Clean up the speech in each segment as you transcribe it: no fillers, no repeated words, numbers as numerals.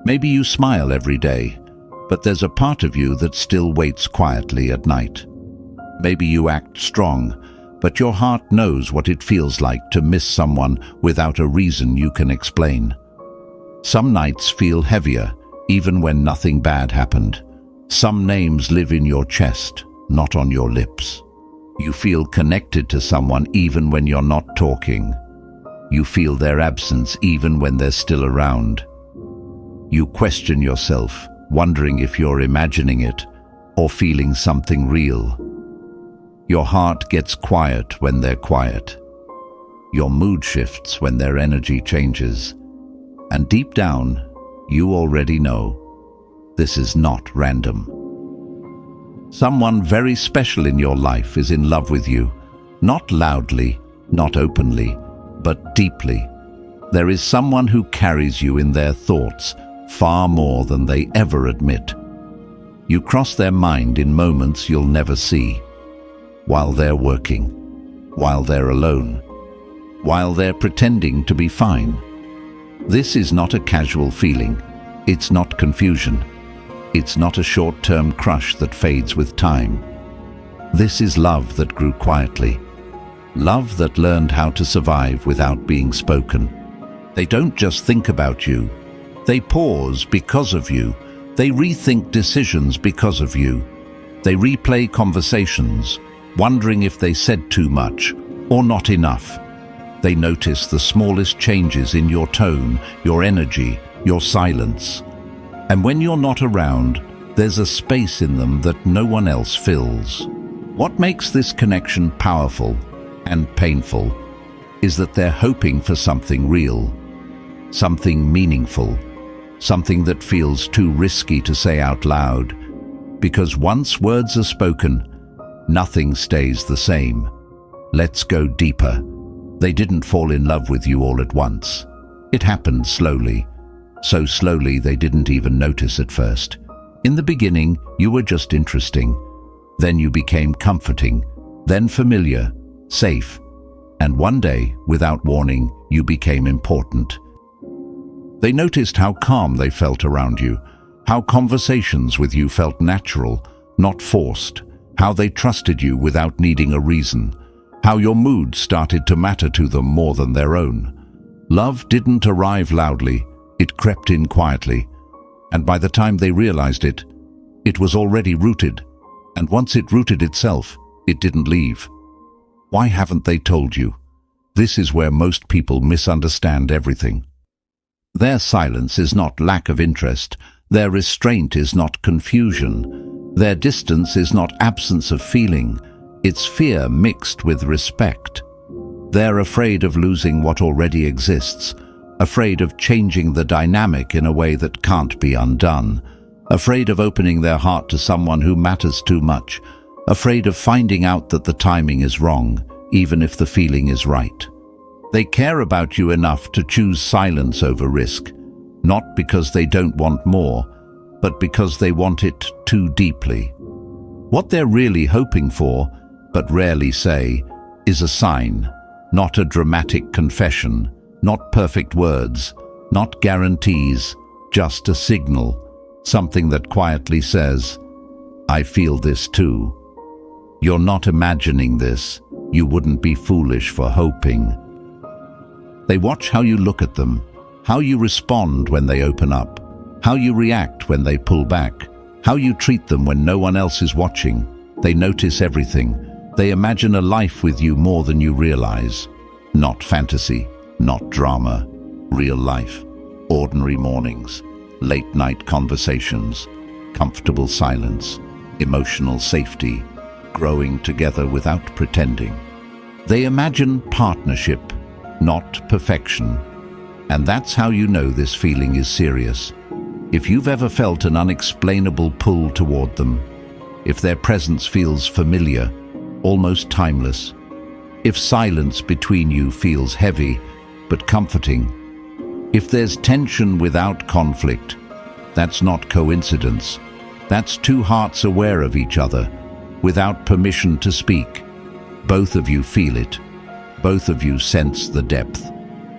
Maybe you smile every day, but there's a part of you that still waits quietly at night. Maybe you act strong, but your heart knows what it feels like to miss someone without a reason you can explain. Some nights feel heavier, even when nothing bad happened. Some names live in your chest, not on your lips. You feel connected to someone even when you're not talking. You feel their absence even when they're still around. You question yourself, wondering if you're imagining it or feeling something real. Your heart gets quiet when they're quiet. Your mood shifts when their energy changes. And deep down, you already know this is not random. Someone very special in your life is in love with you, not loudly, not openly, but deeply. There is someone who carries you in their thoughts far more than they ever admit. You cross their mind in moments you'll never see, while they're working, while they're alone, while they're pretending to be fine. This is not a casual feeling. It's not confusion. It's not a short-term crush that fades with time. This is love that grew quietly. Love that learned how to survive without being spoken. They don't just think about you. They pause because of you. They rethink decisions because of you. They replay conversations, wondering if they said too much or not enough. They notice the smallest changes in your tone, your energy, your silence. And when you're not around, there's a space in them that no one else fills. What makes this connection powerful and painful is that they're hoping for something real, something meaningful, something that feels too risky to say out loud. Because once words are spoken, nothing stays the same. Let's go deeper. They didn't fall in love with you all at once. It happened slowly. So slowly they didn't even notice at first. In the beginning, you were just interesting. Then you became comforting, then familiar, safe. And one day, without warning, you became important. They noticed how calm they felt around you, how conversations with you felt natural, not forced, how they trusted you without needing a reason, how your mood started to matter to them more than their own. Love didn't arrive loudly. It crept in quietly, and by the time they realized it, it was already rooted, and once it rooted itself, it didn't leave. Why haven't they told you? This is where most people misunderstand everything. Their silence is not lack of interest, their restraint is not confusion, their distance is not absence of feeling, it's fear mixed with respect. They're afraid of losing what already exists, afraid of changing the dynamic in a way that can't be undone, afraid of opening their heart to someone who matters too much, afraid of finding out that the timing is wrong, even if the feeling is right. They care about you enough to choose silence over risk, not because they don't want more, but because they want it too deeply. What they're really hoping for, but rarely say, is a sign, not a dramatic confession, not perfect words, not guarantees, just a signal, something that quietly says, I feel this too. You're not imagining this. You wouldn't be foolish for hoping. They watch how you look at them, how you respond when they open up, how you react when they pull back, how you treat them when no one else is watching. They notice everything. They imagine a life with you more than you realize. Not fantasy, not drama, real life, ordinary mornings, late-night conversations, comfortable silence, emotional safety, growing together without pretending. They imagine partnership, not perfection. And that's how you know this feeling is serious. If you've ever felt an unexplainable pull toward them, if their presence feels familiar, almost timeless, if silence between you feels heavy but comforting, if there's tension without conflict, that's not coincidence. That's two hearts aware of each other, without permission to speak. Both of you feel it. Both of you sense the depth,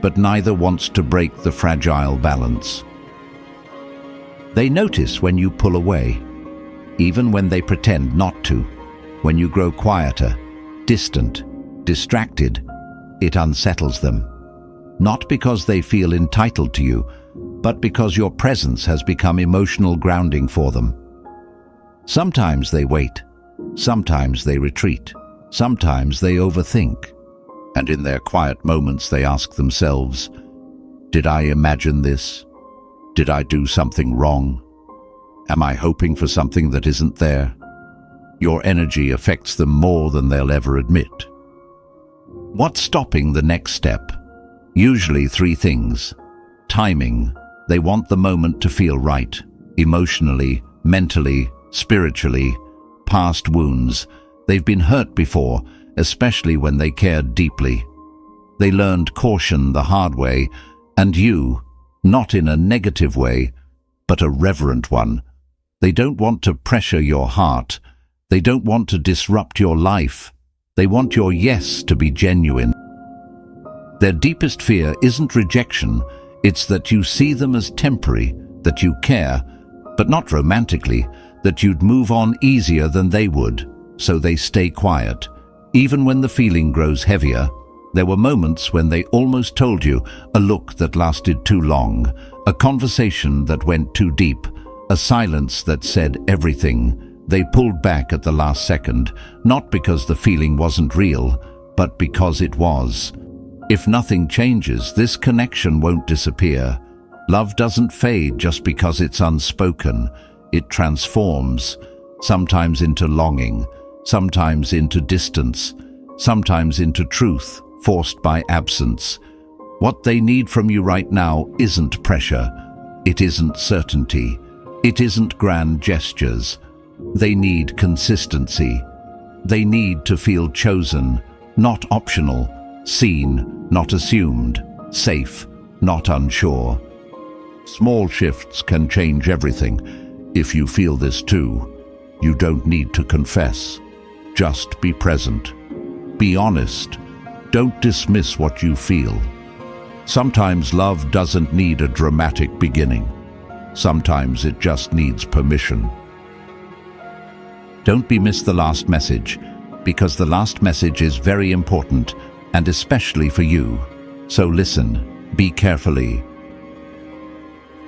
but neither wants to break the fragile balance. They notice when you pull away, even when they pretend not to. When you grow quieter, distant, distracted, it unsettles them. Not because they feel entitled to you, but because your presence has become emotional grounding for them. Sometimes they wait, sometimes they retreat, sometimes they overthink. And in their quiet moments they ask themselves, did I imagine this? Did I do something wrong? Am I hoping for something that isn't there? Your energy affects them more than they'll ever admit. What's stopping the next step? Usually 3 things. Timing. They want the moment to feel right. Emotionally, mentally, spiritually. Past wounds. They've been hurt before, especially when they cared deeply. They learned caution the hard way, and you, not in a negative way, but a reverent one. They don't want to pressure your heart. They don't want to disrupt your life. They want your yes to be genuine. Their deepest fear isn't rejection, it's that you see them as temporary, that you care, but not romantically, that you'd move on easier than they would, so they stay quiet. Even when the feeling grows heavier, there were moments when they almost told you, a look that lasted too long, a conversation that went too deep, a silence that said everything. They pulled back at the last second, not because the feeling wasn't real, but because it was. If nothing changes, this connection won't disappear. Love doesn't fade just because it's unspoken. It transforms, sometimes into longing, sometimes into distance, sometimes into truth, forced by absence. What they need from you right now isn't pressure. It isn't certainty. It isn't grand gestures. They need consistency. They need to feel chosen, not optional, seen, not assumed, safe, not unsure. Small shifts can change everything. If you feel this too, you don't need to confess. Just be present. Be honest. Don't dismiss what you feel. Sometimes love doesn't need a dramatic beginning. Sometimes it just needs permission. Don't miss the last message, because the last message is very important, and especially for you. So listen, be carefully.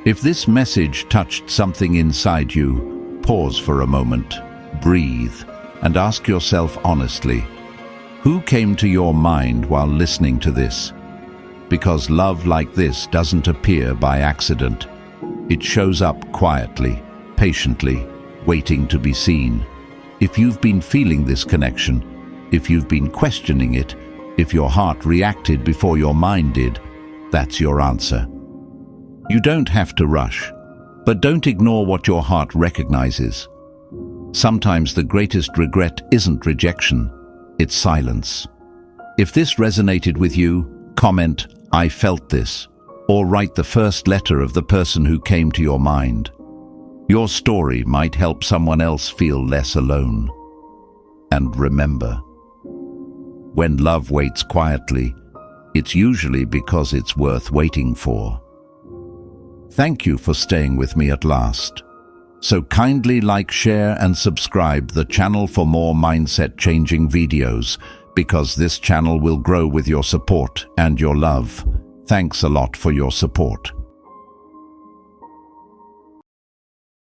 If this message touched something inside you, pause for a moment, breathe, and ask yourself honestly, who came to your mind while listening to this? Because love like this doesn't appear by accident. It shows up quietly, patiently, waiting to be seen. If you've been feeling this connection, if you've been questioning it, if your heart reacted before your mind did, that's your answer. You don't have to rush, but don't ignore what your heart recognizes. Sometimes the greatest regret isn't rejection, it's silence. If this resonated with you, comment, "I felt this," or write the first letter of the person who came to your mind. Your story might help someone else feel less alone. And remember, when love waits quietly, it's usually because it's worth waiting for. Thank you for staying with me at last. So kindly like, share and subscribe the channel for more mindset-changing videos, because this channel will grow with your support and your love. Thanks a lot for your support.